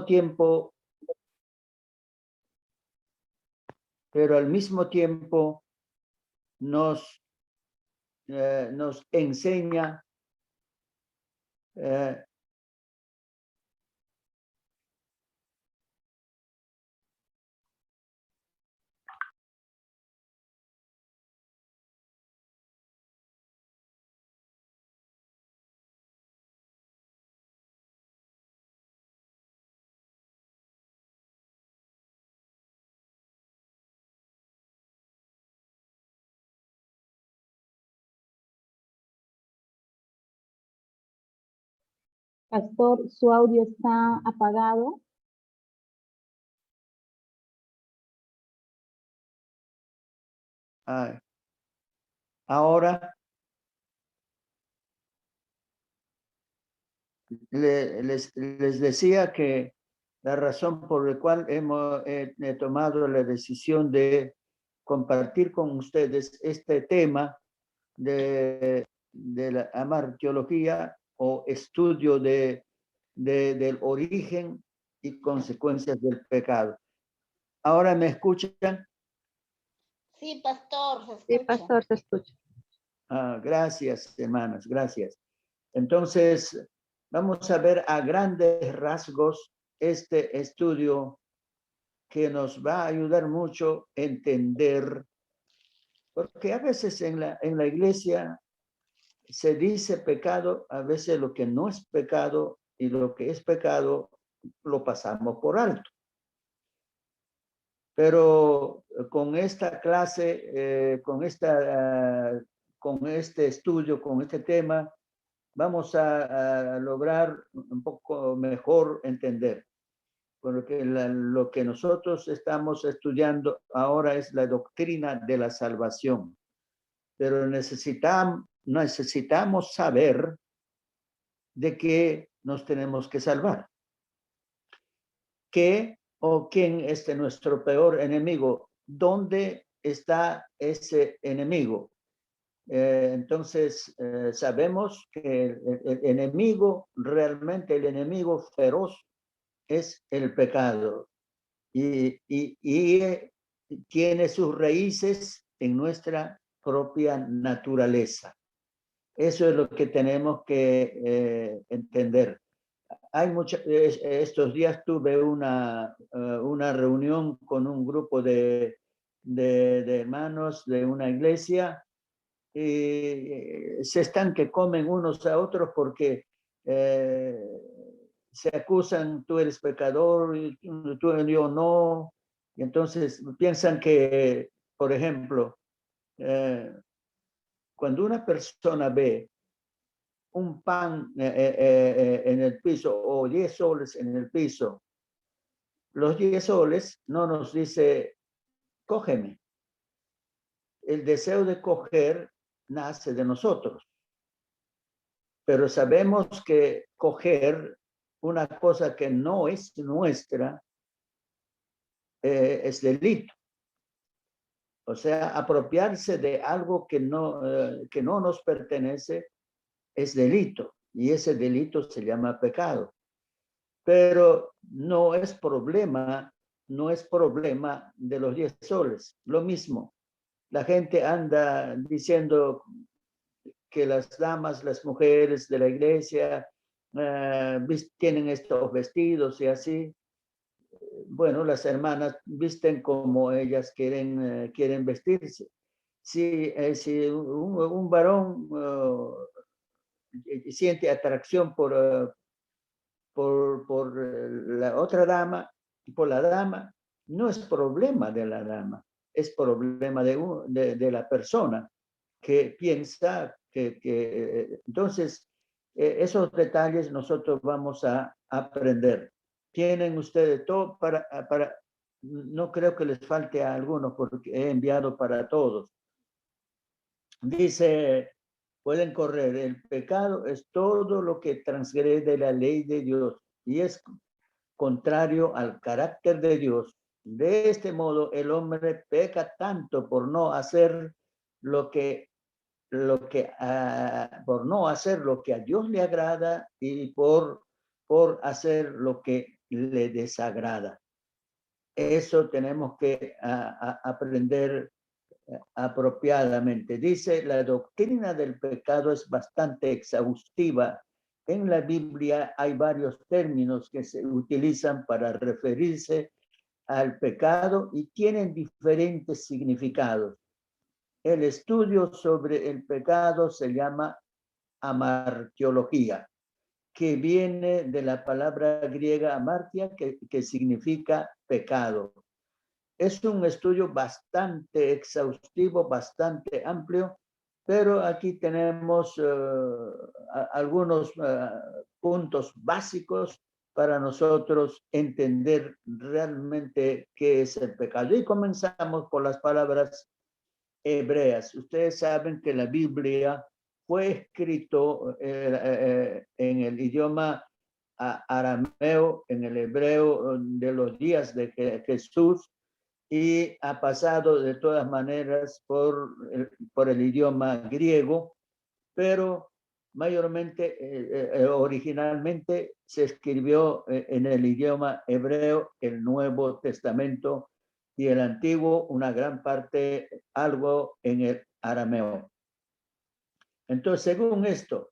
tiempo, nos enseña Pastor, su audio está apagado. ahora les decía que la razón por la cual he tomado la decisión de compartir con ustedes este tema de la amartiología o estudio del origen y consecuencias del pecado. ¿Ahora me escuchan? Sí, pastor, se escucha. Sí, pastor, se escucha. Gracias, hermanas, gracias. Entonces, vamos a ver a grandes rasgos este estudio que nos va a ayudar mucho a entender, porque a veces en la iglesia se dice pecado, a veces lo que no es pecado y lo que es pecado lo pasamos por alto. Pero con esta clase, con este estudio, con este tema, vamos a lograr un poco mejor entender. Porque lo que nosotros estamos estudiando ahora es la doctrina de la salvación. Pero necesitamos saber de qué nos tenemos que salvar. ¿Qué o quién es nuestro peor enemigo? ¿Dónde está ese enemigo? Entonces, sabemos que el enemigo, realmente el enemigo feroz, es el pecado. Y tiene sus raíces en nuestra propia naturaleza. Eso es lo que tenemos que entender. Estos días tuve una reunión con un grupo de hermanos de una iglesia y se están que comen unos a otros porque se acusan, tú eres pecador, yo no. Y entonces piensan que, por ejemplo, cuando una persona ve un pan en el piso o 10 soles en el piso, los 10 soles no nos dice, cógeme. El deseo de coger nace de nosotros. Pero sabemos que coger una cosa que no es nuestra es delito. O sea, apropiarse de algo que no nos pertenece es delito. Y ese delito se llama pecado. Pero no es problema de los 10 soles. Lo mismo, la gente anda diciendo que las damas, las mujeres de la iglesia tienen estos vestidos y así. Bueno, las hermanas visten como ellas quieren vestirse. Si un varón siente atracción por la otra dama, por la dama, no es problema de la dama, es problema de la persona que piensa que entonces esos detalles nosotros vamos a aprender. Tienen ustedes todo no creo que les falte a algunos porque he enviado para todos. Dice, pueden correr, el pecado es todo lo que transgrede la ley de Dios y es contrario al carácter de Dios. De este modo, el hombre peca tanto por no hacer por no hacer lo que a Dios le agrada y por hacer lo que le desagrada. Eso tenemos que aprender apropiadamente. Dice, la doctrina del pecado es bastante exhaustiva. En la Biblia hay varios términos que se utilizan para referirse al pecado y tienen diferentes significados. El estudio sobre el pecado se llama amartiología, que viene de la palabra griega amartia, que significa pecado. Es un estudio bastante exhaustivo, bastante amplio, pero aquí tenemos algunos puntos básicos para nosotros entender realmente qué es el pecado. Y comenzamos por las palabras hebreas. Ustedes saben que la Biblia fue escrito en el idioma arameo, en el hebreo de los días de Jesús, y ha pasado de todas maneras por el idioma griego, pero mayormente, originalmente se escribió en el idioma hebreo el Nuevo Testamento y el Antiguo, una gran parte, algo en el arameo. Entonces, según esto,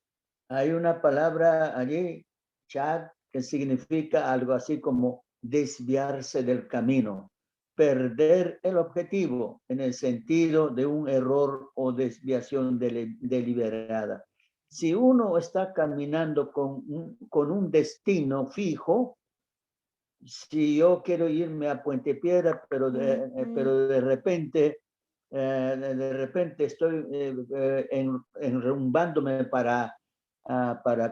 hay una palabra allí, chad, que significa algo así como desviarse del camino, perder el objetivo en el sentido de un error o desviación deliberada. Si uno está caminando con un destino fijo, si yo quiero irme a Puente Piedra, pero de repente estoy enrumbándome para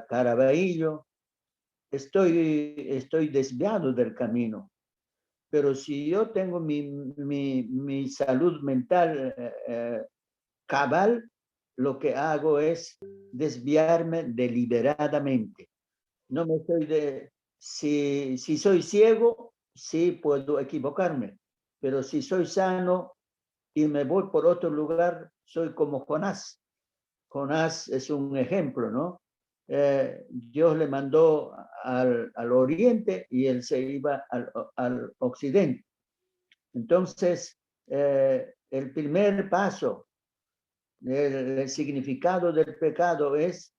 Caraballo, estoy desviado del camino. Pero si yo tengo mi salud mental cabal, lo que hago es desviarme deliberadamente. No me estoy si soy ciego, sí puedo equivocarme, pero si soy sano y me voy por otro lugar, soy como Jonás. Jonás es un ejemplo, ¿no? Dios le mandó al oriente y él se iba al occidente. Entonces, el primer paso, el significado del pecado es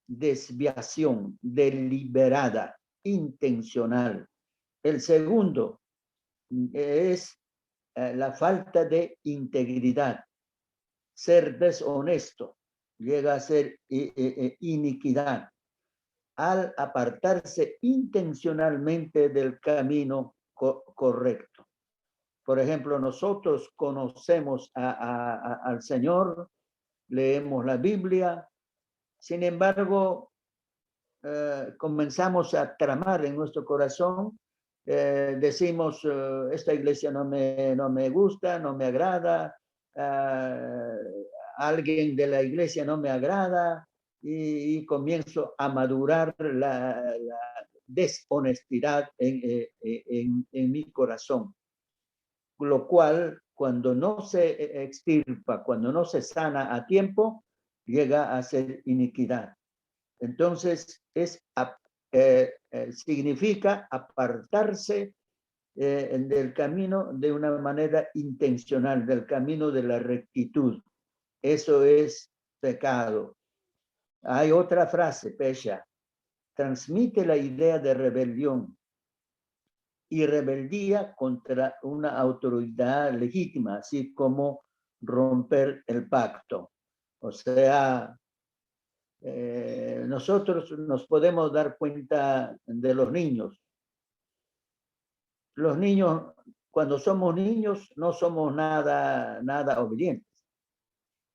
desviación deliberada, intencional. El segundo es la falta de integridad, ser deshonesto, llega a ser iniquidad, al apartarse intencionalmente del camino correcto. Por ejemplo, nosotros conocemos al Señor, leemos la Biblia, sin embargo, comenzamos a tramar en nuestro corazón, decimos, esta iglesia no me gusta, no me agrada, alguien de la iglesia no me agrada, y comienzo a madurar la deshonestidad en mi corazón. Lo cual, cuando no se extirpa, cuando no se sana a tiempo, llega a ser iniquidad. Entonces, significa apartarse del camino de una manera intencional, del camino de la rectitud. Eso es pecado. Hay otra frase, Pesha, transmite la idea de rebelión y rebeldía contra una autoridad legítima, así como romper el pacto. O sea, nosotros nos podemos dar cuenta de los niños. Los niños, cuando somos niños, no somos nada obedientes.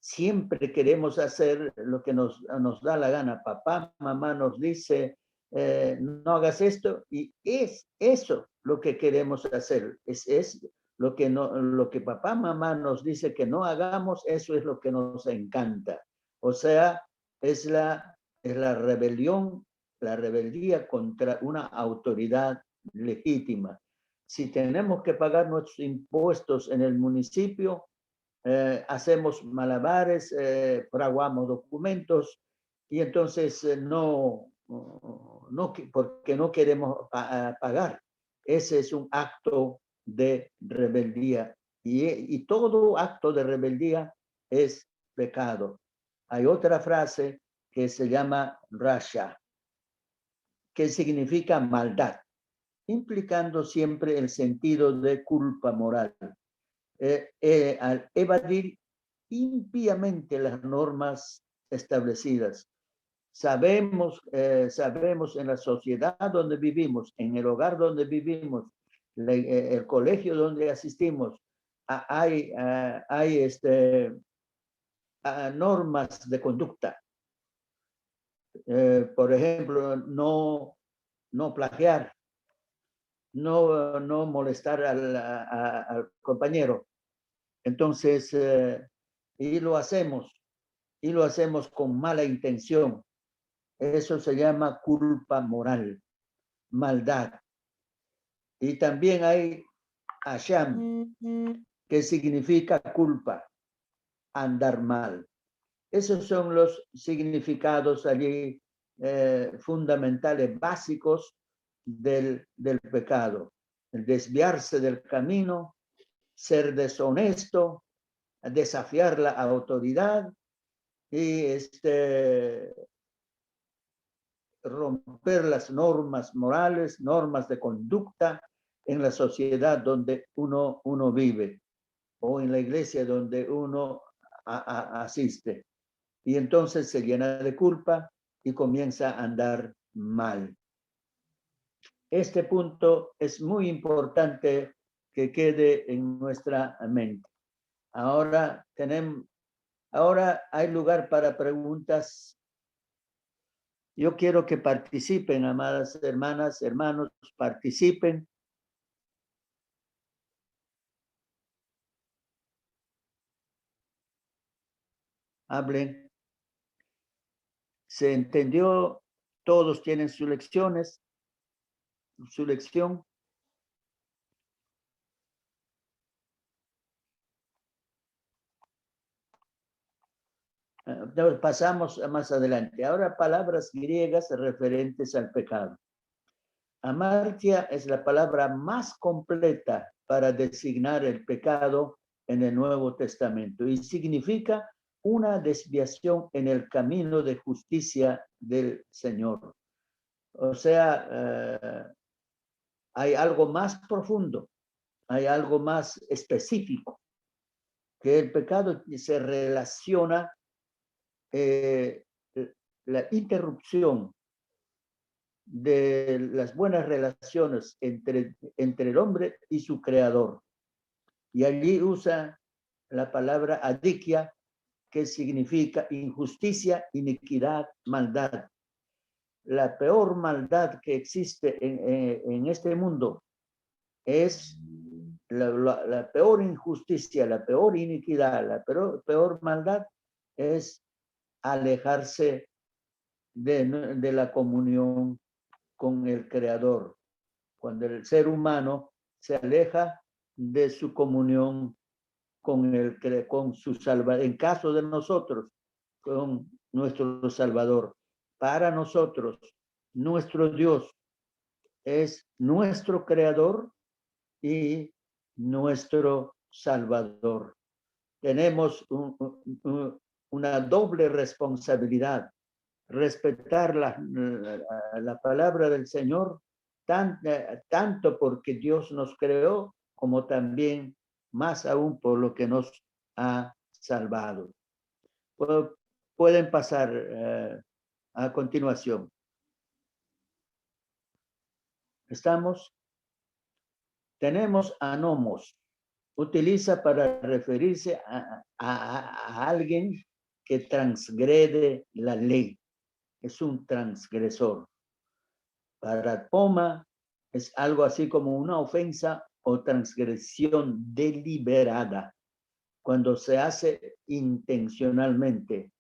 Siempre queremos hacer lo que nos da la gana. Papá, mamá nos dice, no hagas esto, y es eso lo que queremos hacer. Es lo que papá, mamá nos dice que no hagamos, eso es lo que nos encanta. O sea, es la rebelión, la rebeldía contra una autoridad legítima. Si tenemos que pagar nuestros impuestos en el municipio, hacemos malabares, fraguamos documentos y entonces no porque no queremos pagar. Ese es un acto de rebeldía. Y todo acto de rebeldía es pecado. Hay otra frase que se llama rasha, que significa maldad, implicando siempre el sentido de culpa moral. Al evadir impíamente las normas establecidas. Sabemos en la sociedad donde vivimos, en el hogar donde vivimos, el colegio donde asistimos, hay normas de conducta. Por ejemplo, no plagiar, no molestar al compañero. Entonces, y lo hacemos con mala intención. Eso se llama culpa moral, maldad. Y también hay asham, que significa culpa, andar mal. Esos son los significados allí fundamentales, básicos del pecado. El desviarse del camino, ser deshonesto, desafiar la autoridad y romper las normas morales, normas de conducta en la sociedad donde uno vive o en la iglesia donde uno asiste. Y entonces se llena de culpa y comienza a andar mal. Este punto es muy importante que quede en nuestra mente. Ahora hay lugar para preguntas. Yo quiero que participen, amadas hermanas, hermanos, participen. Hablen. ¿Se entendió? Todos tienen sus lecciones, su lección. Pasamos más adelante. Ahora palabras griegas referentes al pecado. Amartia es la palabra más completa para designar el pecado en el Nuevo Testamento y significa una desviación en el camino de justicia del Señor. O sea, hay algo más profundo, hay algo más específico, que el pecado se relaciona la interrupción de las buenas relaciones entre el hombre y su creador. Y allí usa la palabra adikia, que significa injusticia, iniquidad, maldad. La peor maldad que existe en este mundo es la peor injusticia, la peor iniquidad, la peor maldad es alejarse de la comunión con el Creador. Cuando el ser humano se aleja de su comunión con su Salvador, en caso de nosotros, con nuestro Salvador. Para nosotros, nuestro Dios es nuestro Creador y nuestro Salvador. Tenemos una doble responsabilidad: respetar la palabra del Señor, tanto porque Dios nos creó, como también más aún por lo que nos ha salvado. Pueden pasar a continuación. ¿Estamos? Tenemos anomos. Utiliza para referirse a alguien que transgrede la ley. Es un transgresor. Para Poma es algo así como una ofensa o transgresión deliberada, cuando se hace intencionalmente.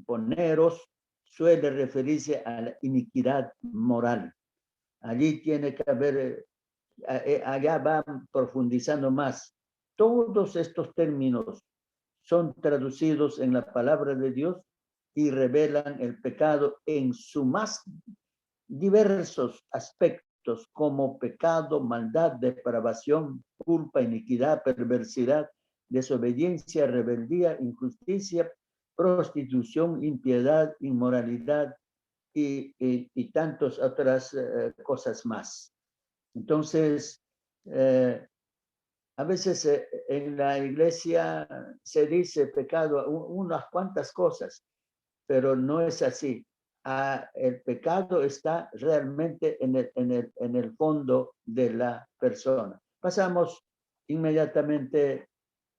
Poneros suele referirse a la iniquidad moral. Allí tiene que haber, allá van profundizando más. Todos estos términos son traducidos en la palabra de Dios y revelan el pecado en sus más diversos aspectos, como pecado, maldad, depravación, culpa, iniquidad, perversidad, desobediencia, rebeldía, injusticia, prostitución, impiedad, inmoralidad y tantas otras cosas más. Entonces, a veces en la iglesia se dice pecado unas cuantas cosas, pero no es así. El pecado está realmente en el fondo de la persona. Pasamos inmediatamente.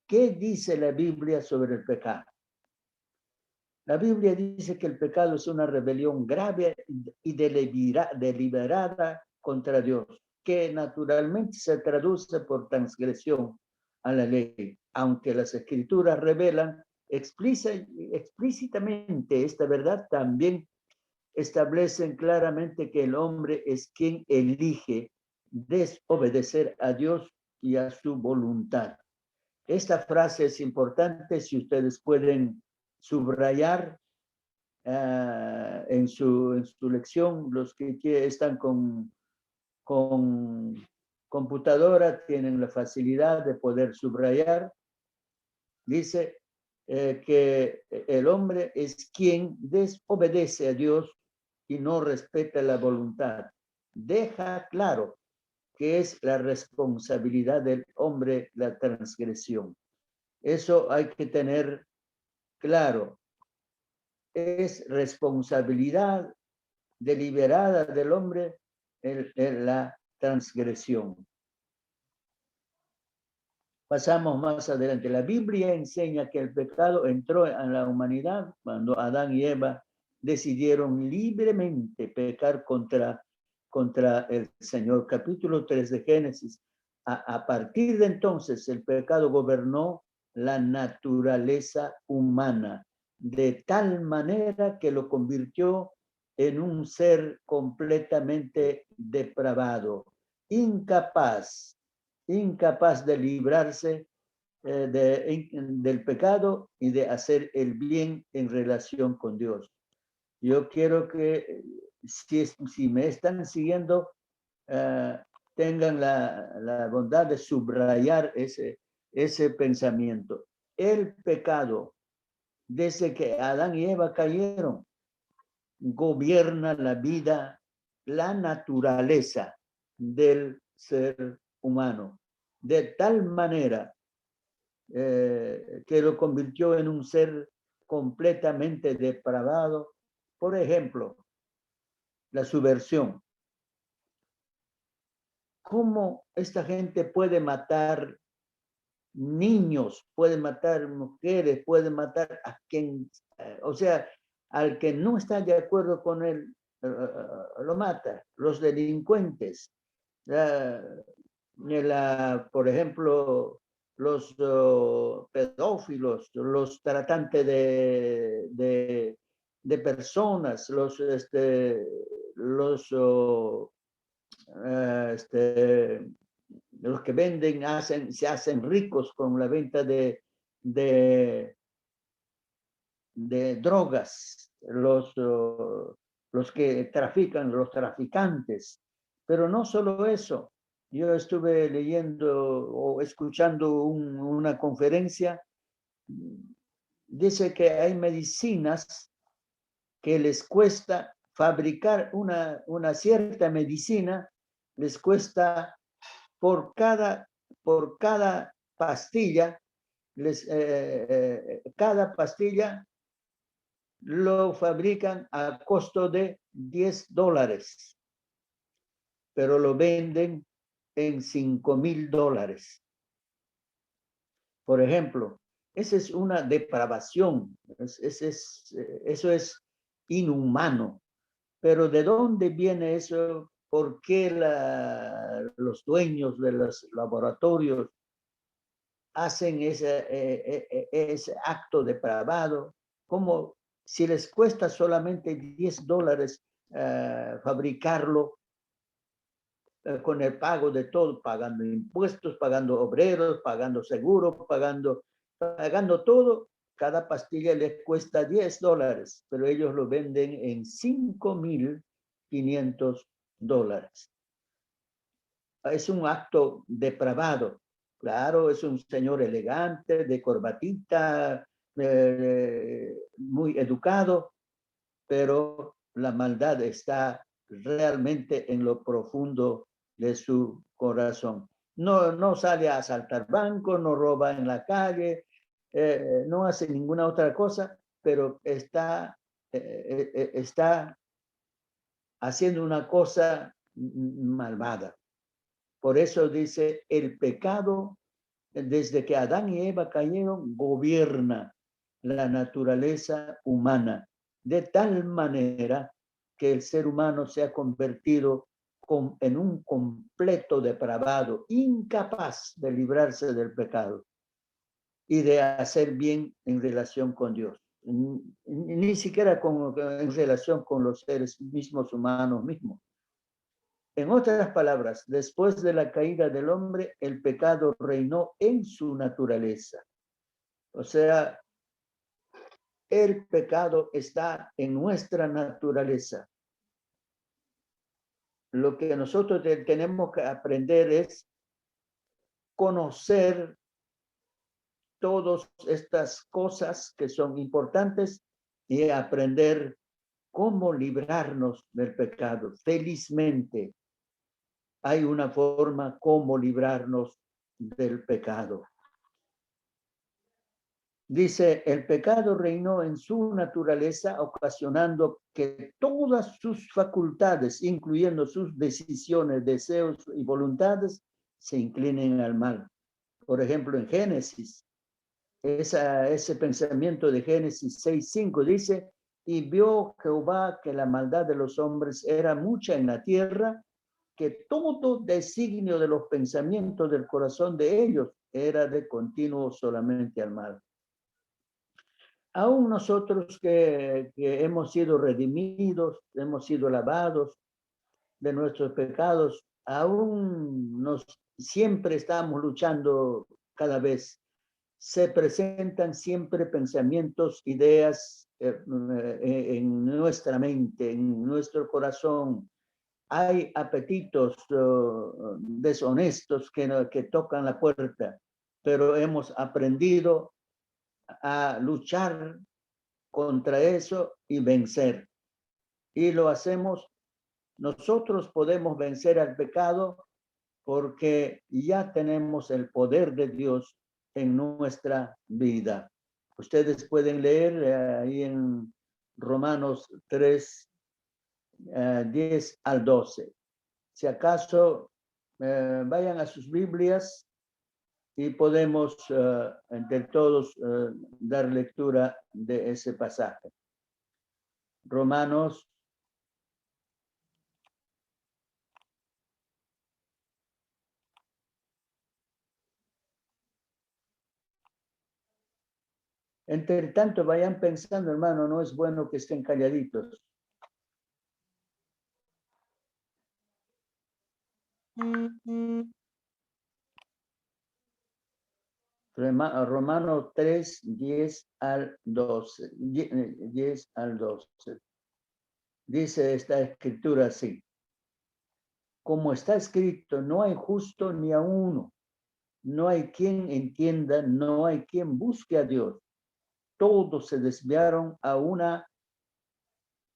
¿Qué dice la Biblia sobre el pecado? La Biblia dice que el pecado es una rebelión grave y deliberada contra Dios, que naturalmente se traduce por transgresión a la ley, aunque las escrituras revelan explícitamente esta verdad, también establecen claramente que el hombre es quien elige desobedecer a Dios y a su voluntad. Esta frase es importante, si ustedes pueden subrayar en su lección, los que están con computadora tienen la facilidad de poder subrayar. Dice que el hombre es quien desobedece a Dios y no respeta la voluntad. Deja claro que es la responsabilidad del hombre la transgresión. Eso hay que tener claro. Es responsabilidad deliberada del hombre en la transgresión. Pasamos más adelante. La Biblia enseña que el pecado entró en la humanidad cuando Adán y Eva decidieron libremente pecar contra el Señor. Capítulo 3 de Génesis. A partir de entonces, el pecado gobernó la naturaleza humana de tal manera que lo convirtió en un ser completamente depravado, incapaz de librarse del pecado y de hacer el bien en relación con Dios. Yo quiero que si me están siguiendo, tengan la bondad de subrayar ese pensamiento. El pecado, desde que Adán y Eva cayeron, gobierna la vida, la naturaleza del ser humano, de tal manera que lo convirtió en un ser completamente depravado. Por ejemplo, la subversión. ¿Cómo esta gente puede matar niños, puede matar mujeres, puede matar a quien, o sea, al que no está de acuerdo con él, lo mata? Los delincuentes, por ejemplo, los pedófilos, los tratantes de personas, los que venden, se hacen ricos con la venta de drogas, los que trafican, los traficantes. Pero no solo eso. Yo estuve leyendo o escuchando una conferencia. Dice que hay medicinas que les cuesta fabricar una cierta medicina, les cuesta por cada pastilla, cada pastilla lo fabrican a costo de $10, pero lo venden en $5,000. Por ejemplo, esa es una depravación, eso es inhumano. Pero ¿de dónde viene eso? ¿Por qué los dueños de los laboratorios hacen ese acto depravado? ¿Cómo si les cuesta solamente $10 fabricarlo, con el pago de todo, pagando impuestos, pagando obreros, pagando seguros, pagando todo, cada pastilla les cuesta $10, pero ellos lo venden en $5,500. Es un acto depravado. Claro, es un señor elegante, de corbatita, muy educado, pero la maldad está realmente en lo profundo de su corazón. No sale a asaltar bancos, no roba en la calle, no hace ninguna otra cosa, pero está haciendo una cosa malvada. Por eso dice, el pecado, desde que Adán y Eva cayeron, gobierna la naturaleza humana, de tal manera que el ser humano se ha convertido en un completo depravado, incapaz de librarse del pecado y de hacer bien en relación con Dios. Ni siquiera en relación con los seres mismos humanos mismos. En otras palabras, después de la caída del hombre, el pecado reinó en su naturaleza. O sea, el pecado está en nuestra naturaleza. Lo que nosotros tenemos que aprender es conocer todas estas cosas que son importantes y aprender cómo librarnos del pecado. Felizmente, hay una forma como librarnos del pecado. Dice, el pecado reinó en su naturaleza, ocasionando que todas sus facultades, incluyendo sus decisiones, deseos y voluntades, se inclinen al mal. Por ejemplo, en Génesis, ese pensamiento de Génesis 6:5 dice, y vio Jehová que la maldad de los hombres era mucha en la tierra, que todo designio de los pensamientos del corazón de ellos era de continuo solamente al mal. Aún nosotros que hemos sido redimidos, hemos sido lavados de nuestros pecados, aún siempre estamos luchando cada vez. Se presentan siempre pensamientos, ideas en nuestra mente, en nuestro corazón. Hay apetitos deshonestos que tocan la puerta, pero hemos aprendido a luchar contra eso y vencer. Y lo hacemos, nosotros podemos vencer al pecado porque ya tenemos el poder de Dios en nuestra vida. Ustedes pueden leer ahí en Romanos 3, 10 al 12. Si acaso vayan a sus Biblias y podemos entre todos dar lectura de ese pasaje. Romanos Entre tanto, vayan pensando, hermano, no es bueno que estén calladitos. Romanos 3, 10 al 12. 10 al 12. Dice esta escritura así. Como está escrito, no hay justo ni a uno. No hay quien entienda, no hay quien busque a Dios. Todos se desviaron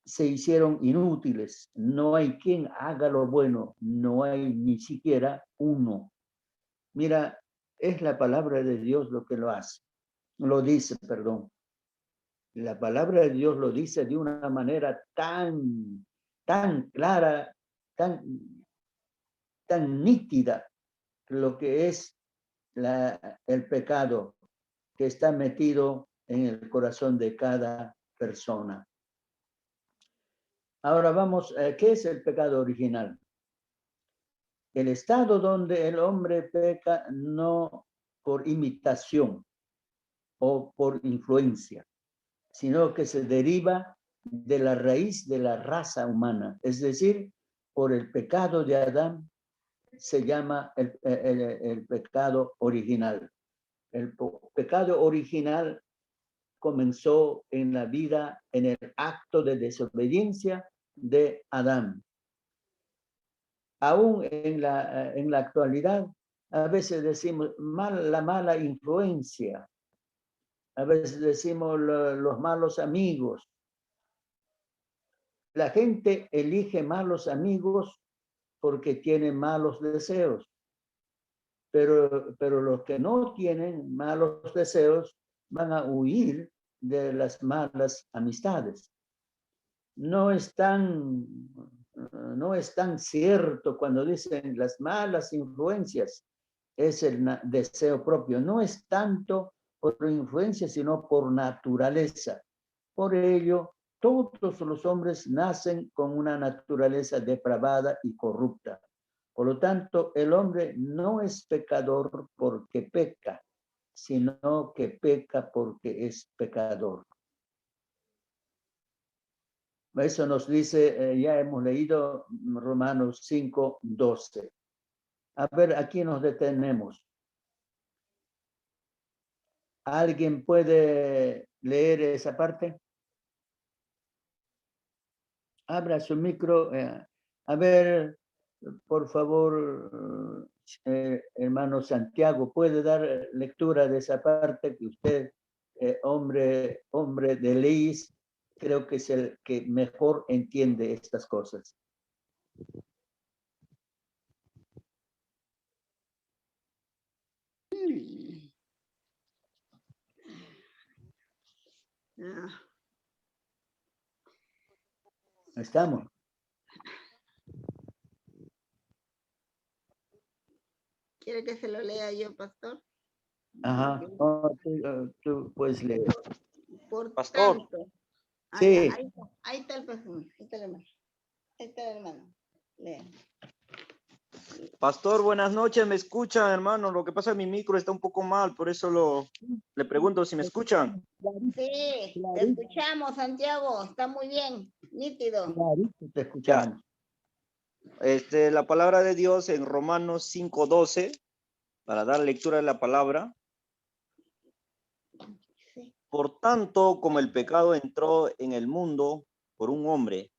se hicieron inútiles. No hay quien haga lo bueno. No hay ni siquiera uno. Mira, es la palabra de Dios lo que lo dice, perdón. La palabra de Dios lo dice de una manera tan clara, tan nítida, lo que es el pecado que está metido en el corazón de cada persona. Ahora vamos, ¿qué es el pecado original? El estado donde el hombre peca no por imitación o por influencia, sino que se deriva de la raíz de la raza humana, es decir, por el pecado de Adán, se llama el pecado original. El pecado original comenzó en la vida, en el acto de desobediencia de Adán. Aún en la actualidad, a veces decimos la mala influencia, a veces decimos los malos amigos. La gente elige malos amigos porque tienen malos deseos, pero los que no tienen malos deseos van a huir de las malas amistades. No es tan cierto cuando dicen las malas influencias, es el deseo propio. No es tanto por influencia, sino por naturaleza. Por ello, todos los hombres nacen con una naturaleza depravada y corrupta. Por lo tanto, el hombre no es pecador porque peca, sino que peca porque es pecador. Eso nos dice, ya hemos leído Romanos 5:12. A ver, aquí nos detenemos. ¿Alguien puede leer esa parte? Abra su micro. A ver, por favor, hermano Santiago, ¿puede dar lectura de esa parte que usted, hombre de leyes, creo que es el que mejor entiende estas cosas? ¿Estamos? ¿Quiere que se lo lea yo, pastor? Ajá. Oh, tú puedes leer. Por Pastor. tanto. Sí. Ahí está el pastor. Ahí está el hermano. Ahí está el hermano. Lea. Pastor, buenas noches, ¿me escuchan, hermano? Lo que pasa es que mi micro está un poco mal, por eso le pregunto si me escuchan. Sí, te escuchamos, Santiago. Está muy bien, nítido. Te escuchamos. La palabra de Dios en Romanos 5:12, para dar lectura de la palabra. Sí. Por tanto, como el pecado entró en el mundo por un hombre,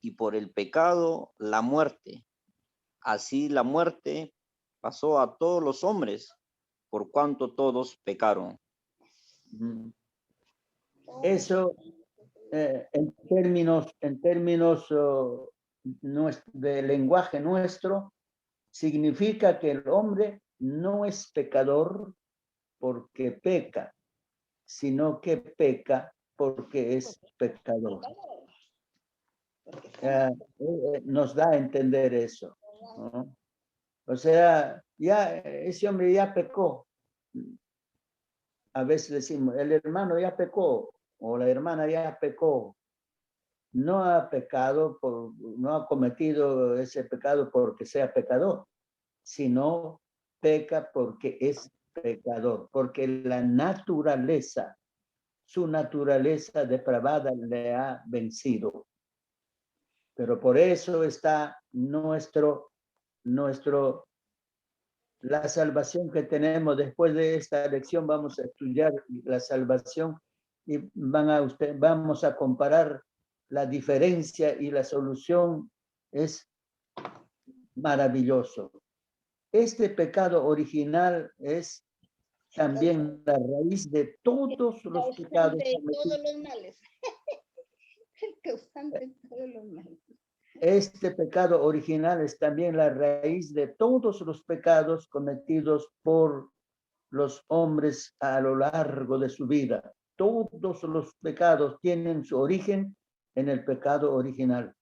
y por el pecado la muerte, así la muerte pasó a todos los hombres, por cuanto todos pecaron. Eso, en términos de lenguaje nuestro, significa que el hombre no es pecador porque peca, sino que peca porque es pecador. Nos da a entender eso, ¿no? O sea, ya ese hombre ya pecó. A veces decimos, el hermano ya pecó o la hermana ya pecó. No ha pecado, no ha cometido ese pecado porque sea pecador, sino peca porque es pecador, porque la naturaleza, su naturaleza depravada le ha vencido. Pero por eso está la salvación que tenemos. Después de esta lección vamos a estudiar la salvación y vamos a comparar la diferencia, y la solución es maravilloso. Este pecado original es también la raíz de todos los pecados. De todos los males. El causante de todos los males. Este pecado original es también la raíz de todos los pecados cometidos por los hombres a lo largo de su vida. Todos los pecados tienen su origen en el pecado original.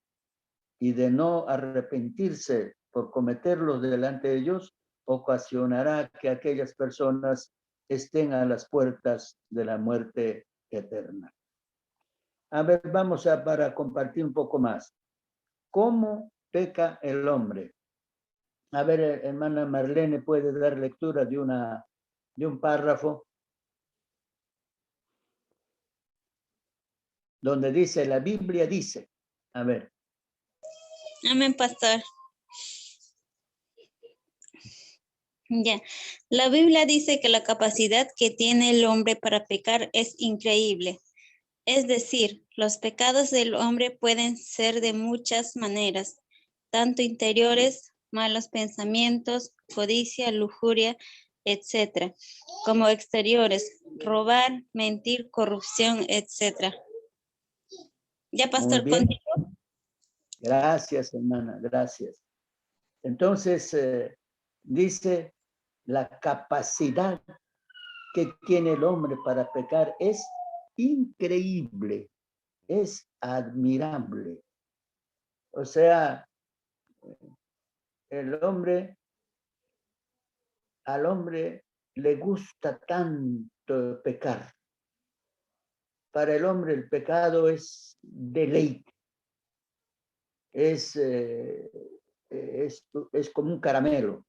Y de no arrepentirse por cometerlos delante de Dios, ocasionará que aquellas personas estén a las puertas de la muerte eterna. A ver, para compartir un poco más. ¿Cómo peca el hombre? A ver, hermana Marlene, ¿puede dar lectura de un párrafo donde dice, la Biblia dice? A ver. Amén, pastor. Ya, la Biblia dice que la capacidad que tiene el hombre para pecar es increíble. Es decir, los pecados del hombre pueden ser de muchas maneras, tanto interiores, malos pensamientos, codicia, lujuria, etcétera, como exteriores, robar, mentir, corrupción, etcétera. Ya, Muy pastor, bien. continúo. Gracias, hermana, gracias. Entonces, dice, la capacidad que tiene el hombre para pecar es increíble, es admirable. O sea, el hombre, al hombre le gusta tanto pecar. Para el hombre el pecado es deleite, es como un caramelo,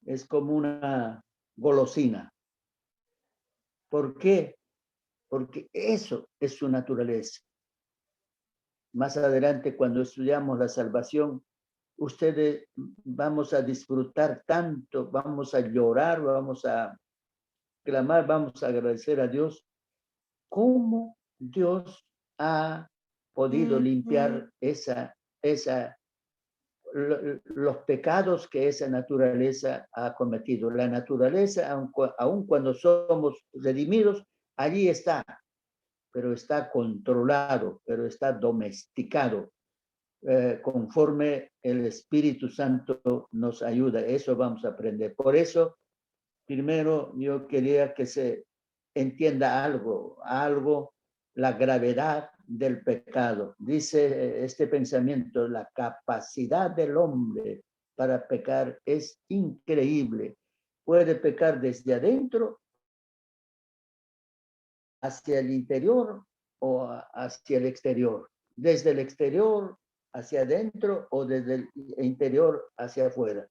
es como una golosina. ¿Por qué? Porque eso es su naturaleza. Más adelante, cuando estudiamos la salvación, ustedes vamos a disfrutar tanto, vamos a llorar, vamos a clamar, vamos a agradecer a Dios, cómo Dios ha podido limpiar los pecados que esa naturaleza ha cometido. La naturaleza, aun cuando somos redimidos, allí está, pero está controlado, pero está domesticado, conforme el Espíritu Santo nos ayuda. Eso vamos a aprender. Por eso, primero yo quería que se entienda algo, la gravedad del pecado. Dice este pensamiento, la capacidad del hombre para pecar es increíble. Puede pecar desde adentro hacia el interior o hacia el exterior. Desde el exterior hacia adentro o desde el interior hacia afuera.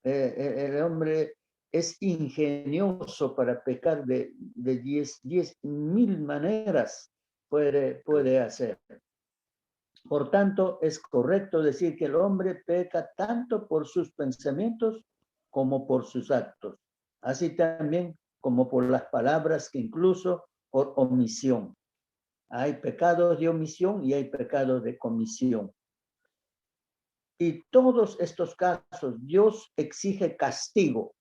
El hombre es ingenioso para pecar de 10.000 maneras puede hacer. Por tanto, es correcto decir que el hombre peca tanto por sus pensamientos como por sus actos, así también como por las palabras, que incluso por omisión. Hay pecados de omisión y hay pecados de comisión. Y todos estos casos, Dios exige castigo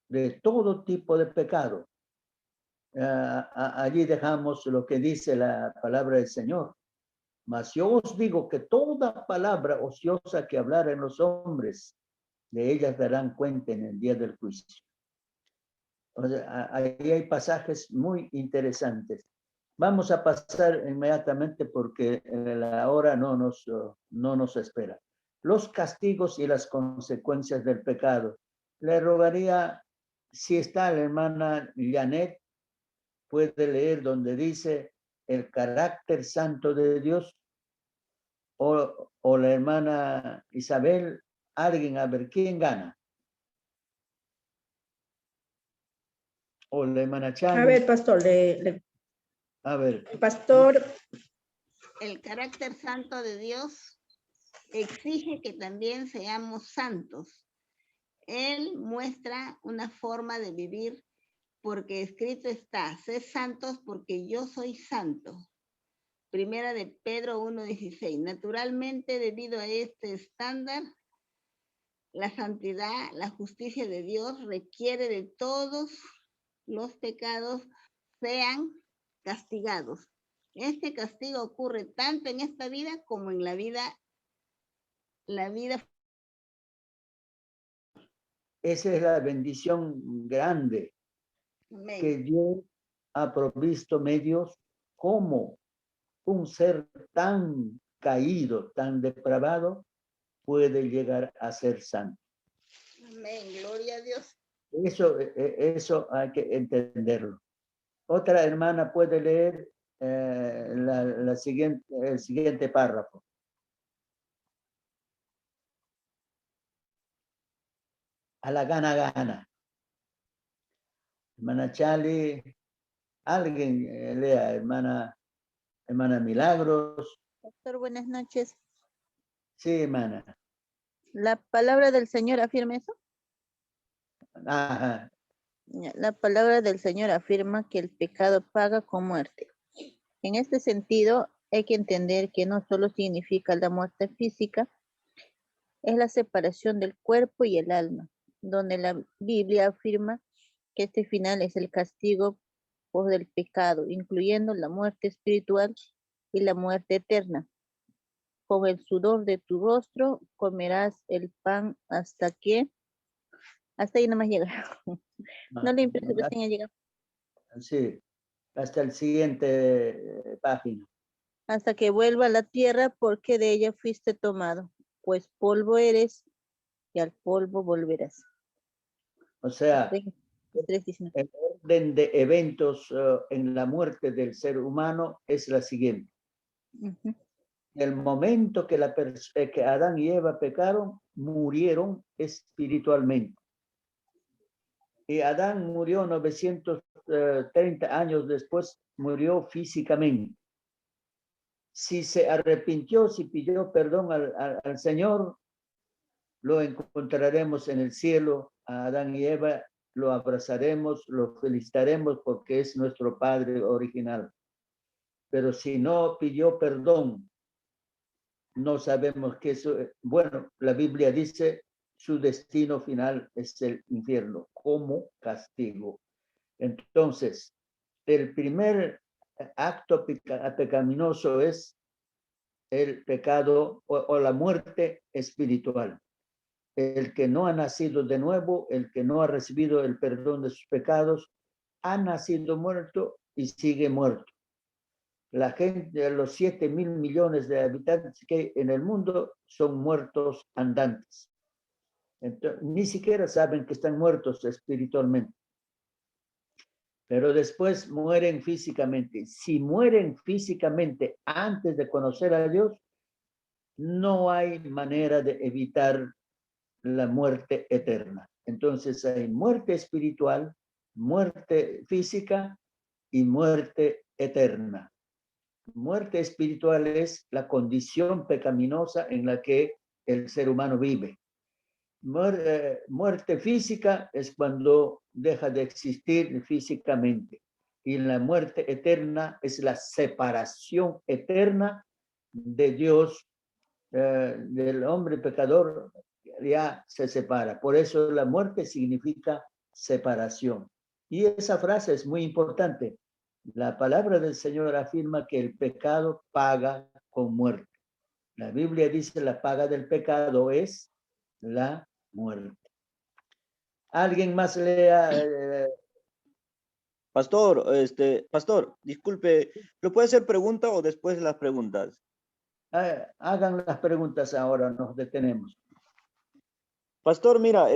de todo tipo de pecado. Allí dejamos lo que dice la palabra del Señor. Mas yo os digo que toda palabra ociosa que hablaren los hombres, de ellas darán cuenta en el día del juicio. O sea, ahí hay pasajes muy interesantes. Vamos a pasar inmediatamente porque la hora no nos espera. Los castigos y las consecuencias del pecado. Le rogaría, si está la hermana Janet, puede leer donde dice el carácter santo de Dios, o la hermana Isabel, alguien, a ver, ¿quién gana? O la hermana Chani. A ver, pastor, A ver. Pastor. El carácter santo de Dios exige que también seamos santos. Él muestra una forma de vivir porque escrito está, sed santos porque yo soy santo. Primera de Pedro 1:16. Naturalmente, debido a este estándar, la santidad, la justicia de Dios requiere de todos los pecados sean castigados. Este castigo ocurre tanto en esta vida como en la vida. Esa es la bendición grande. Amén. Que Dios ha provisto medios como un ser tan caído, tan depravado, puede llegar a ser santo. Amén, gloria a Dios. Eso hay que entenderlo. Otra hermana puede leer el siguiente párrafo. A la gana. Hermana Chali, alguien lea, hermana Milagros. Pastor, buenas noches. Sí, hermana. ¿La palabra del Señor afirma eso? Ajá. La palabra del Señor afirma que el pecado paga con muerte. En este sentido, hay que entender que no solo significa la muerte física, es la separación del cuerpo y el alma, donde la Biblia afirma que este final es el castigo por el pecado, incluyendo la muerte espiritual y la muerte eterna. Con el sudor de tu rostro comerás el pan hasta ahí nomás llega. No le impresiona que tenga llegado. Sí, hasta el siguiente página. Hasta que vuelva a la tierra, porque de ella fuiste tomado, pues polvo eres y al polvo volverás. O sea, 3:19. el orden de eventos en la muerte del ser humano es la siguiente. Ujú. El momento que Adán y Eva pecaron, murieron espiritualmente. Y Adán murió 930 años después, murió físicamente. Si se arrepintió, si pidió perdón al Señor, lo encontraremos en el cielo. A Adán y Eva lo abrazaremos, lo felicitaremos porque es nuestro Padre original. Pero si no pidió perdón, no sabemos que eso, bueno, la Biblia dice, su destino final es el infierno como castigo. Entonces, el primer acto pecaminoso es el pecado o la muerte espiritual. El que no ha nacido de nuevo, el que no ha recibido el perdón de sus pecados, ha nacido muerto y sigue muerto. La gente, los 7.000 millones de habitantes que hay en el mundo son muertos andantes. Entonces, ni siquiera saben que están muertos espiritualmente. Pero después mueren físicamente. Si mueren físicamente antes de conocer a Dios, no hay manera de evitar la muerte eterna. Entonces hay muerte espiritual, muerte física y muerte eterna. Muerte espiritual es la condición pecaminosa en la que el ser humano vive. Muerte física es cuando deja de existir físicamente. Y la muerte eterna es la separación eterna de Dios, del hombre pecador, ya se separa. Por eso la muerte significa separación. Y esa frase es muy importante. La palabra del Señor afirma que el pecado paga con muerte. La Biblia dice la paga del pecado es la muerte. ¿Alguien más lea? Pastor, pastor, disculpe, ¿lo puede hacer pregunta o después las preguntas? Hagan las preguntas ahora, nos detenemos. Pastor, mira,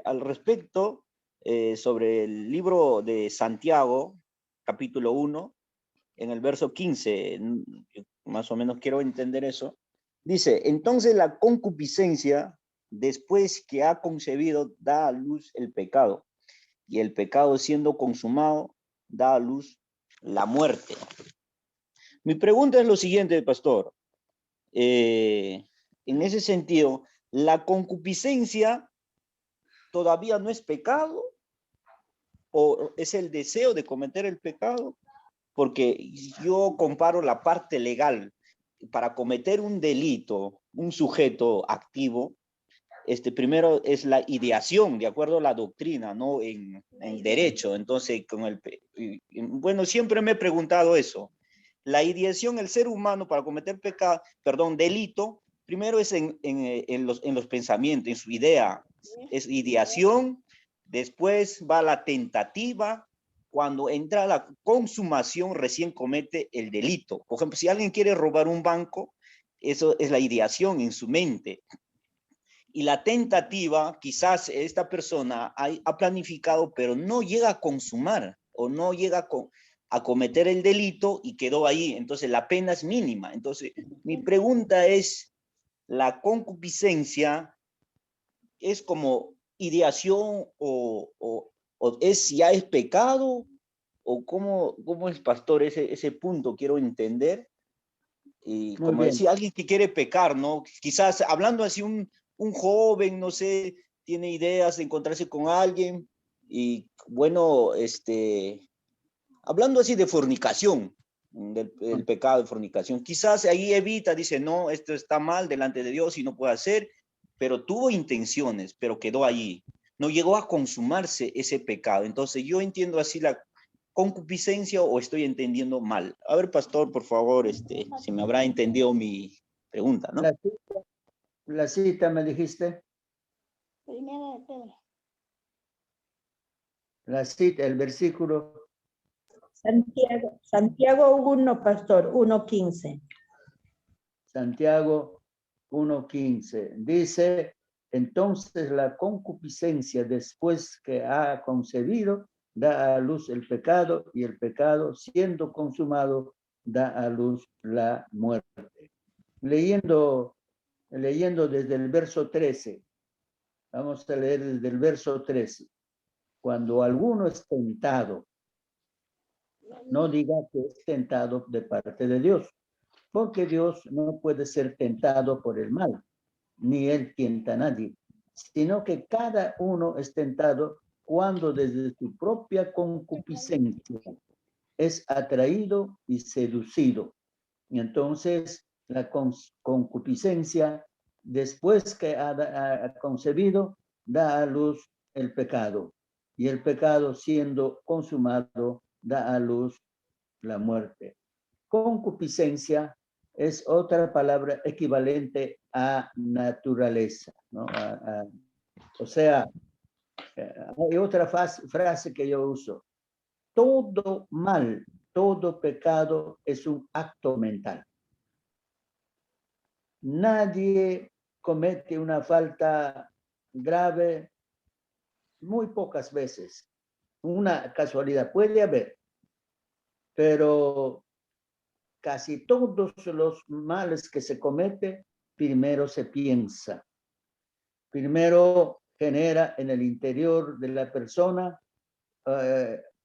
al respecto, sobre el libro de Santiago, capítulo 1, en el verso 15, más o menos quiero entender eso, dice, entonces la concupiscencia, después que ha concebido, da a luz el pecado, y el pecado siendo consumado, da a luz la muerte. Mi pregunta es lo siguiente, pastor. En ese sentido, ¿la concupiscencia todavía no es pecado? ¿O es el deseo de cometer el pecado? Porque yo comparo la parte legal. Para cometer un delito, un sujeto activo, primero es la ideación, de acuerdo a la doctrina, ¿no? En derecho. Entonces, bueno, siempre me he preguntado eso. La ideación, el ser humano para cometer delito, primero es en los pensamientos, en su idea. Es ideación, después va la tentativa, cuando entra la consumación recién comete el delito. Por ejemplo, si alguien quiere robar un banco, eso es la ideación en su mente. Y la tentativa, quizás esta persona ha planificado, pero no llega a consumar o no llega a cometer el delito y quedó ahí. Entonces la pena es mínima. Entonces mi pregunta es, ¿la concupiscencia es como ideación o ya es pecado? ¿O cómo es, pastor, ese punto? Quiero entender. Y Muy como bien. decía, alguien que quiere pecar, ¿no? Quizás hablando así un joven, no sé, tiene ideas de encontrarse con alguien y bueno, hablando así de fornicación, del pecado de fornicación, quizás ahí evita, dice, no, esto está mal delante de Dios y no puede hacer, pero tuvo intenciones, pero quedó allí. No llegó a consumarse ese pecado. Entonces yo entiendo así la concupiscencia o estoy entendiendo mal. A ver, pastor, por favor, si me habrá entendido mi pregunta, ¿no? La cita me dijiste. Primera de Pedro. La cita, el versículo. Santiago 1, pastor, 1:15. Santiago 1:15. Dice, entonces la concupiscencia después que ha concebido, da a luz el pecado y el pecado siendo consumado, da a luz la muerte. Leyendo desde el verso 13. Vamos a leer desde el verso 13. Cuando alguno es tentado, no diga que es tentado de parte de Dios, porque Dios no puede ser tentado por el mal, ni él tienta a nadie, sino que cada uno es tentado cuando desde su propia concupiscencia es atraído y seducido. Y entonces la concupiscencia, después que ha concebido, da a luz el pecado. Y el pecado, siendo consumado, da a luz la muerte. Concupiscencia es otra palabra equivalente a naturaleza, ¿no? O sea, hay otra frase que yo uso. Todo mal, todo pecado es un acto mental. Nadie comete una falta grave muy pocas veces. Una casualidad puede haber, pero casi todos los males que se cometen, primero se piensa. Primero genera en el interior de la persona,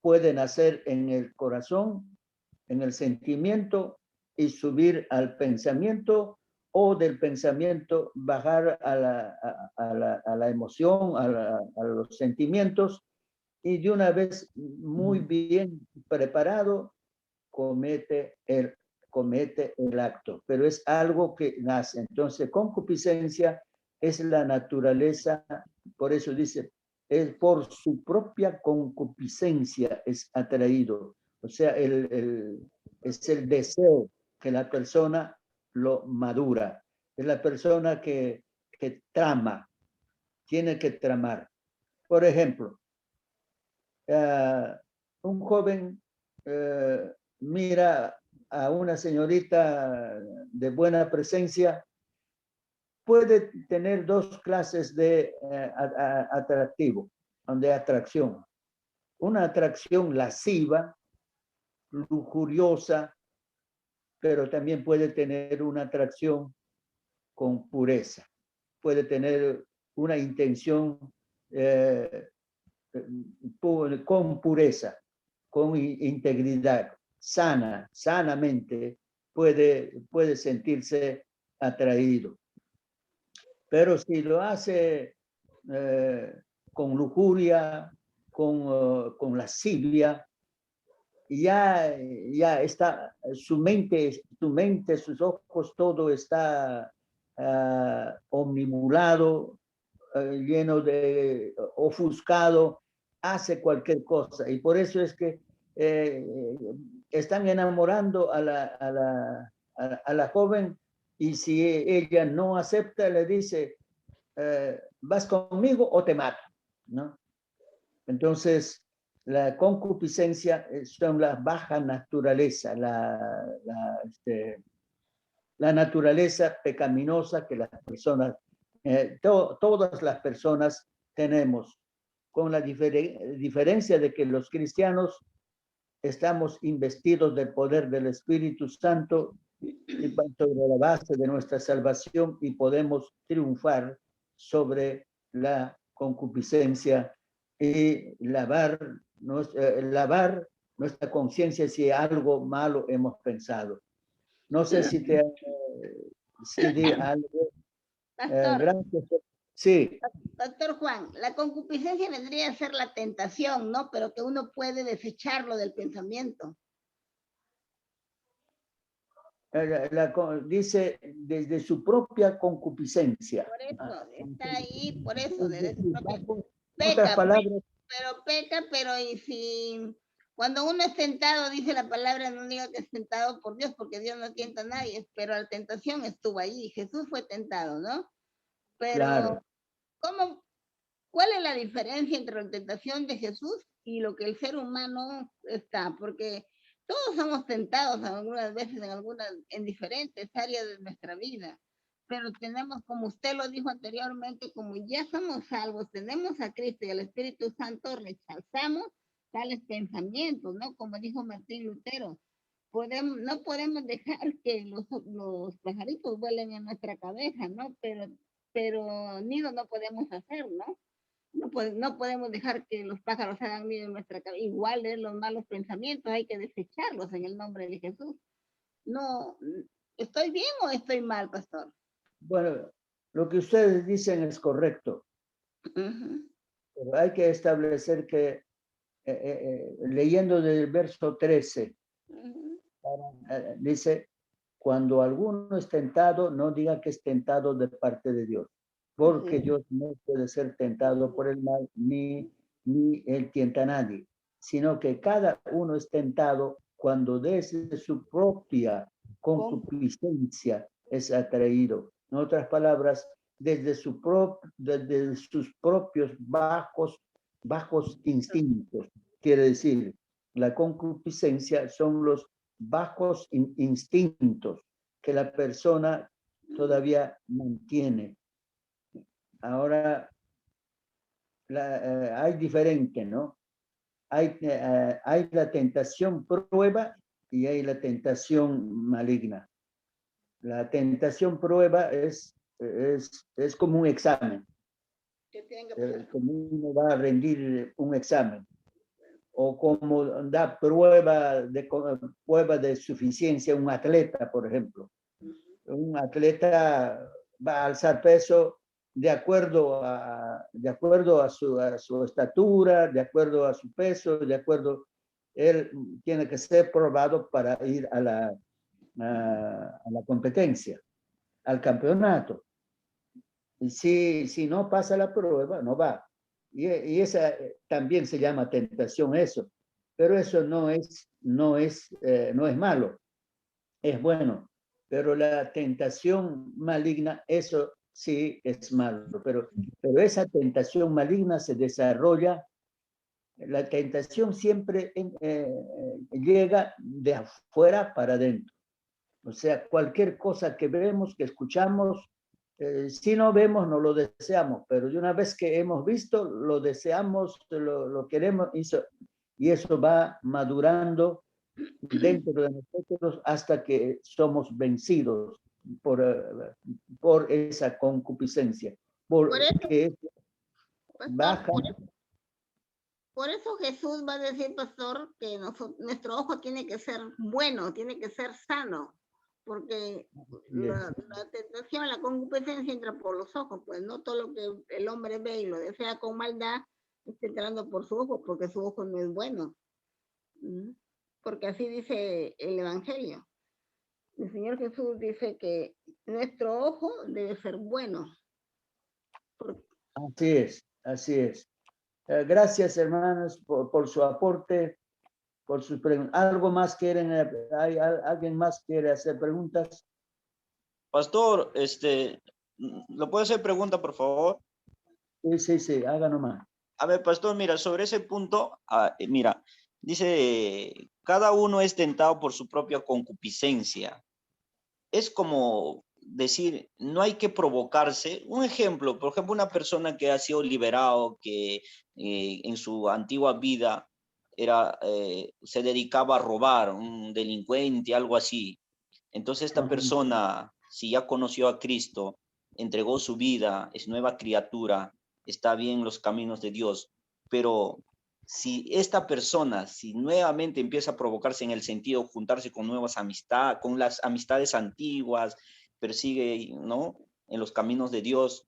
puede nacer en el corazón, en el sentimiento y subir al pensamiento, o del pensamiento bajar a la emoción, a los sentimientos, y de una vez muy bien preparado comete el acto, pero es algo que nace. Entonces, concupiscencia es la naturaleza, por eso dice, es por su propia concupiscencia es atraído. O sea, es el deseo que la persona lo madura. Es la persona que trama, tiene que tramar. Por ejemplo, un joven mira a una señorita de buena presencia, puede tener dos clases de atractivo, de atracción. Una atracción lasciva, lujuriosa, pero también puede tener una atracción con pureza. Puede tener una intención con pureza, con integridad, sanamente puede sentirse atraído. Pero si lo hace con lujuria, con lascivia, ya está su mente, sus ojos, todo está omnibulado, lleno de ofuscado, hace cualquier cosa. Y por eso es que están enamorando a la joven, y si ella no acepta, le dice, vas conmigo o te mato, ¿no? Entonces, la concupiscencia son la baja naturaleza, la naturaleza pecaminosa que las personas, todas las personas tenemos, con la diferencia de que los cristianos estamos investidos del poder del Espíritu Santo y sobre la base de nuestra salvación, y podemos triunfar sobre la concupiscencia y lavar nuestra conciencia si algo malo hemos pensado. No sé si te di algo. Pastor, Gracias. Sí, Doctor Juan, la concupiscencia vendría a ser la tentación, ¿no? Pero que uno puede desecharlo del pensamiento. dice desde su propia concupiscencia. Por eso, está ahí, por eso, Es desde su decir, propia... en otras palabras, peca, pero y si cuando uno es tentado, dice la palabra, no diga que es tentado por Dios, porque Dios no tienta a nadie, pero la tentación estuvo ahí, Jesús fue tentado, ¿no? Pero, claro, ¿cuál es la diferencia entre la tentación de Jesús y lo que el ser humano está? Porque todos somos tentados algunas veces en diferentes áreas de nuestra vida, pero tenemos, como usted lo dijo anteriormente, como ya somos salvos, tenemos a Cristo y al Espíritu Santo, rechazamos tales pensamientos, ¿no? Como dijo Martín Lutero, no podemos dejar que los pajaritos vuelen en nuestra cabeza, ¿no? Pero nido no podemos hacer, ¿no? No podemos dejar que los pájaros hagan nido en nuestra cabeza. Igual los malos pensamientos hay que desecharlos en el nombre de Jesús. No, ¿estoy bien o estoy mal, pastor? bueno, lo que ustedes dicen es correcto, pero hay que establecer que, leyendo del verso 13, dice, cuando alguno es tentado, no diga que es tentado de parte de Dios, porque Dios no puede ser tentado por el mal, ni él tienta a nadie, sino que cada uno es tentado cuando desde su propia concupiscencia es atraído. En otras palabras, desde sus propios bajos instintos. Quiere decir, la concupiscencia son los bajos instintos que la persona todavía mantiene. Ahora, hay diferente, ¿no? Hay la tentación prueba y hay la tentación maligna. La tentación prueba es como un examen. Como uno va a rendir un examen. O como da prueba de suficiencia un atleta, por ejemplo. Un atleta va a alzar peso de acuerdo a su estatura, de acuerdo a su peso, él tiene que ser probado para ir a la competencia, al campeonato. Y si no pasa la prueba, no va. Y esa también se llama tentación eso. Pero eso no es malo, es bueno. Pero la tentación maligna, eso sí es malo. Pero esa tentación maligna se desarrolla, la tentación siempre llega de afuera para adentro. O sea, cualquier cosa que vemos, que escuchamos, si no vemos, no lo deseamos, pero de una vez que hemos visto, lo deseamos, lo queremos, y eso va madurando dentro de nosotros hasta que somos vencidos por esa concupiscencia. Porque baja. Por eso Jesús va a decir, pastor, que nuestro ojo tiene que ser bueno, tiene que ser sano, porque la tentación, la concupiscencia entra por los ojos, pues no todo lo que el hombre ve y lo desea con maldad está entrando por su ojo, porque su ojo no es bueno. Porque así dice el Evangelio. El Señor Jesús dice que nuestro ojo debe ser bueno. Así es. Gracias, hermanos, por su aporte, por sus preguntas. ¿Algo más quieren? ¿Alguien más quiere hacer preguntas? Pastor, ¿lo puede hacer pregunta, por favor? Sí, haga nomás. A ver, pastor, mira, sobre ese punto, mira, dice, cada uno es tentado por su propia concupiscencia. Es como decir, no hay que provocarse. Un ejemplo, por ejemplo, una persona que ha sido liberado, que en su antigua vida se dedicaba a robar, un delincuente, algo así. Entonces esta persona, si ya conoció a Cristo, entregó su vida, es nueva criatura, está bien en los caminos de Dios, pero si esta persona, si nuevamente empieza a provocarse en el sentido de juntarse con nuevas amistades, con las amistades antiguas, persigue, ¿no?, en los caminos de Dios,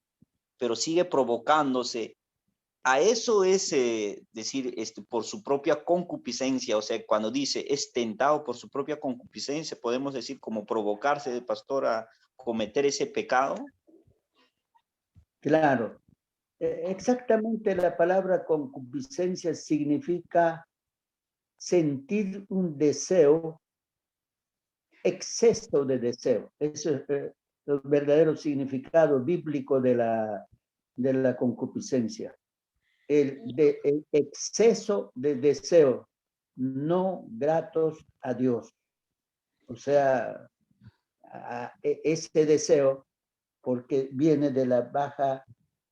pero sigue provocándose. A eso es decir, por su propia concupiscencia, o sea, cuando dice es tentado por su propia concupiscencia, podemos decir como provocarse, pastor, a cometer ese pecado. Claro, exactamente la palabra concupiscencia significa sentir un deseo, exceso de deseo. Eso es el verdadero significado bíblico de la concupiscencia. El exceso de deseo no gratos a Dios. O sea, ese deseo, porque viene de la baja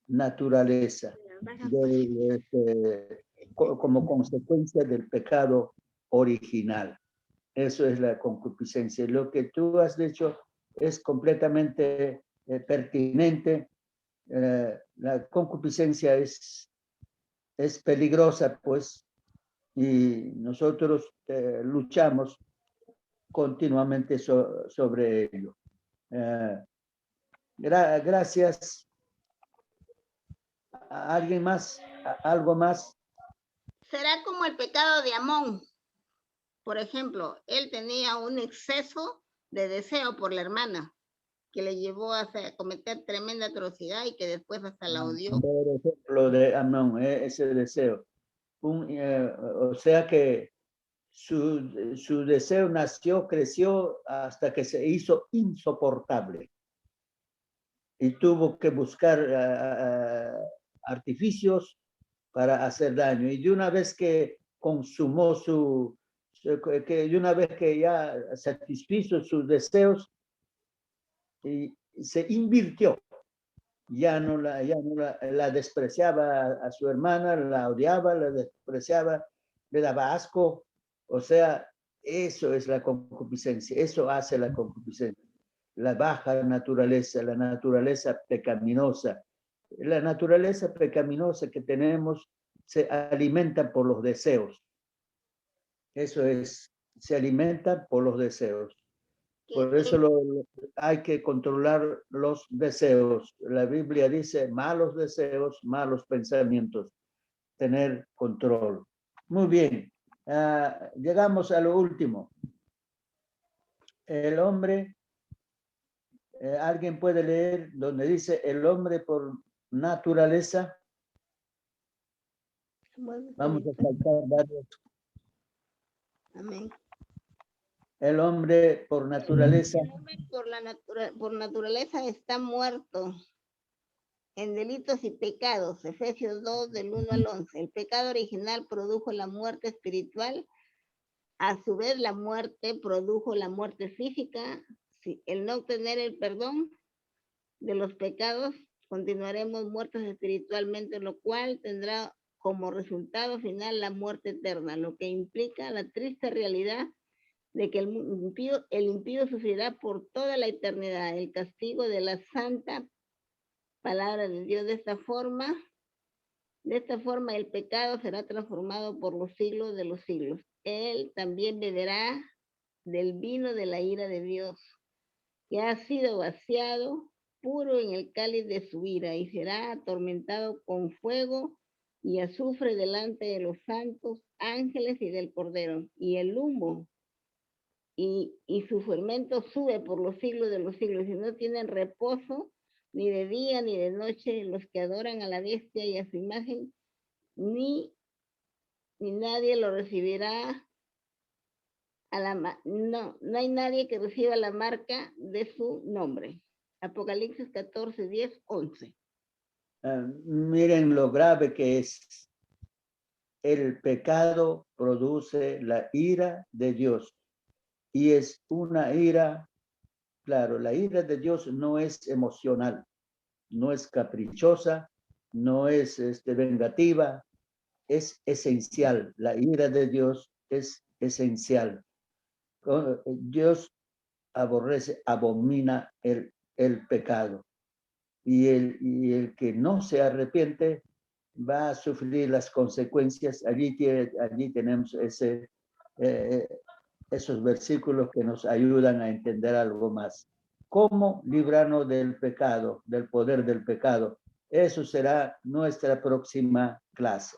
naturaleza, como consecuencia del pecado original. Eso es la concupiscencia. Lo que tú has dicho es completamente pertinente. La concupiscencia es peligrosa, pues, y nosotros luchamos continuamente sobre ello. Gracias. ¿Alguien más? ¿Algo más? Será como el pecado de Amón. Por ejemplo, él tenía un exceso de deseo por la hermana, que le llevó a cometer tremenda atrocidad y que después hasta la odió. Por ejemplo, de Amón, ese deseo. O sea que su deseo nació, creció hasta que se hizo insoportable y tuvo que buscar artificios para hacer daño. Y de una vez que consumó de una vez que ya satisfizo sus deseos, y se invirtió. Ya no la despreciaba a su hermana, la odiaba, la despreciaba, le daba asco. O sea, eso es la concupiscencia, eso hace la concupiscencia. La baja naturaleza, la naturaleza pecaminosa. La naturaleza pecaminosa que tenemos se alimenta por los deseos. Eso es, se alimenta por los deseos. Por eso hay que controlar los deseos. La Biblia dice malos deseos, malos pensamientos. Tener control. Muy bien. Llegamos a lo último. El hombre, ¿alguien puede leer donde dice el hombre por naturaleza? Vamos a saltar varios. Amén. El hombre por naturaleza. El hombre por naturaleza está muerto en delitos y pecados. Efesios 2, del 1 al 11. El pecado original produjo la muerte espiritual. A su vez, la muerte produjo la muerte física. El no obtener el perdón de los pecados, continuaremos muertos espiritualmente, lo cual tendrá como resultado final la muerte eterna, lo que implica la triste realidad de que el impío sufrirá por toda la eternidad el castigo de la santa palabra de Dios. De esta forma el pecado será transformado por los siglos de los siglos. Él también beberá del vino de la ira de Dios, que ha sido vaciado puro en el cáliz de su ira, y será atormentado con fuego y azufre delante de los santos ángeles y del Cordero. Y el humo y su fermento sube por los siglos de los siglos, y no tienen reposo ni de día ni de noche los que adoran a la bestia y a su imagen, ni nadie lo recibirá. No hay nadie que reciba la marca de su nombre. Apocalipsis 14, 10, 11. Miren lo grave que es. El pecado produce la ira de Dios. Y es una ira, claro, la ira de Dios no es emocional, no es caprichosa, no es vengativa, es esencial. La ira de Dios es esencial. Dios aborrece, abomina el pecado. Y el que no se arrepiente va a sufrir las consecuencias. Allí tenemos esos versículos que nos ayudan a entender algo más. ¿Cómo librarnos del pecado, del poder del pecado? Eso será nuestra próxima clase.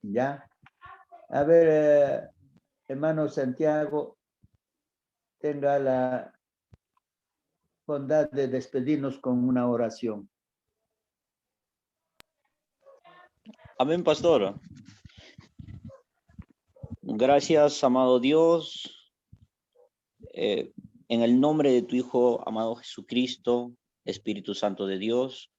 ¿Ya? A ver, hermano Santiago, tenga la bondad de despedirnos con una oración. Amén, pastor. Gracias, amado Dios. En el nombre de tu Hijo, amado Jesucristo, Espíritu Santo de Dios,